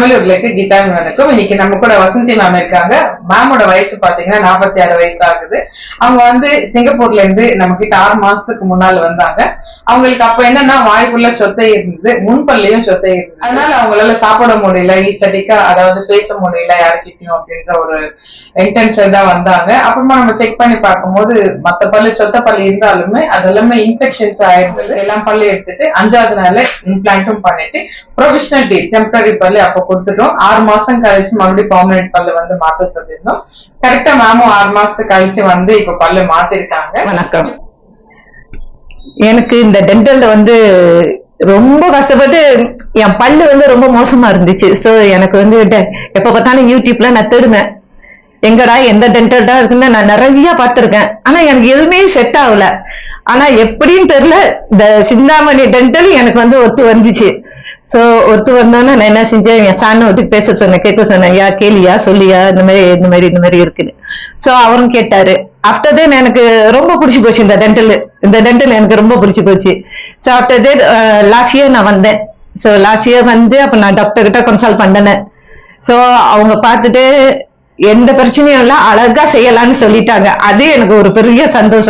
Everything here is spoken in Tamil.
தமிழர்களுக்கு கீதா வணக்கம். இன்னைக்கு நம்ம கூட வசந்தி மேம் இருக்காங்க. மேமோட வயசு பாத்தீங்கன்னா 46 வயசு ஆகுது. அவங்க வந்து சிங்கப்பூர்ல இருந்து நம்ம கிட்ட 6 மாசத்துக்கு முன்னால வந்தாங்க. அவங்களுக்கு அப்ப என்னன்னா வாய்ப்புள்ள சொத்தை இருந்தது, முன்பள்ளியும் சொத்தை இருந்தது. அதனால அவங்களால சாப்பிட முடியல, ஈஸ்டடிக்கா அதாவது பேச முடியல யாருக்கிட்டையும் அப்படின்ற ஒரு இன்டென்ஷன் தான் வந்தாங்க. அப்புறமா நம்ம செக் பண்ணி பார்க்கும்போது மத்த பல்லு சொத்த பல்லு இருந்தாலுமே அதெல்லாமே இன்ஃபெக்ஷன்ஸ் ஆயிருந்தது. எல்லாம் பல்லு எடுத்துட்டு 5வது நாள்ல இம்ப்ளான்ட்டும் பண்ணிட்டு ப்ரொவிஷனல் டே டெம்பரரி பல்லு அப்ப கொடுத்துட்டோம். 6 மாசம் கழிச்சு மறுபடியும் பெர்மனன்ட் பல்லு வந்து மாத்த சொல்லியிருந்தோம். கரெக்டா மேமும் 6 மாசத்துக்கு கழிச்சு வந்து இப்ப பல்லு மாத்திருக்காங்க. வணக்கம். எனக்கு இந்த டென்டல்ல வந்து ரொம்ப கஷ்டப்பட்டு என் பல்லு வந்து ரொம்ப மோசமா இருந்துச்சு. சோ எனக்கு வந்து எப்ப பார்த்தாலும் யூடியூப்ல நான் தேடுவேன், எங்கடா எந்த டென்டல் தான் இருக்குன்னு நான் நிறைய பார்த்திருக்கேன். ஆனா எனக்கு எதுவுமே செட் ஆகல. ஆனா எப்படின்னு தெரியல, இந்த சிந்தாமணி டென்டல் எனக்கு வந்து ஒத்து வந்துச்சு. சோ ஒத்து வந்தோன்னா நான் என்ன செஞ்சேன், என் சாணம் விட்டு பேச சொன்னேன், கேட்க சொன்னேன், யா கேளியா சொல்லியா இந்த மாதிரி இருக்குன்னு. சோ அவரும் கேட்டாரு. ஆஃப்டர் தென் எனக்கு ரொம்ப பிடிச்சி போச்சு இந்த டென்டல் எனக்கு ரொம்ப பிடிச்சி போச்சு. So after then last year நான் வந்தேன். ஸோ லாஸ்ட் இயர் வந்து அப்ப நான் டாக்டர் கிட்ட கன்சல்ட் பண்ணேன். ஸோ அவங்க பார்த்துட்டு எந்த பிரச்சனையும் இல்லை, அழகா செய்யலாம்னு சொல்லிட்டாங்க. அது எனக்கு ஒரு பெரிய சந்தோஷம்.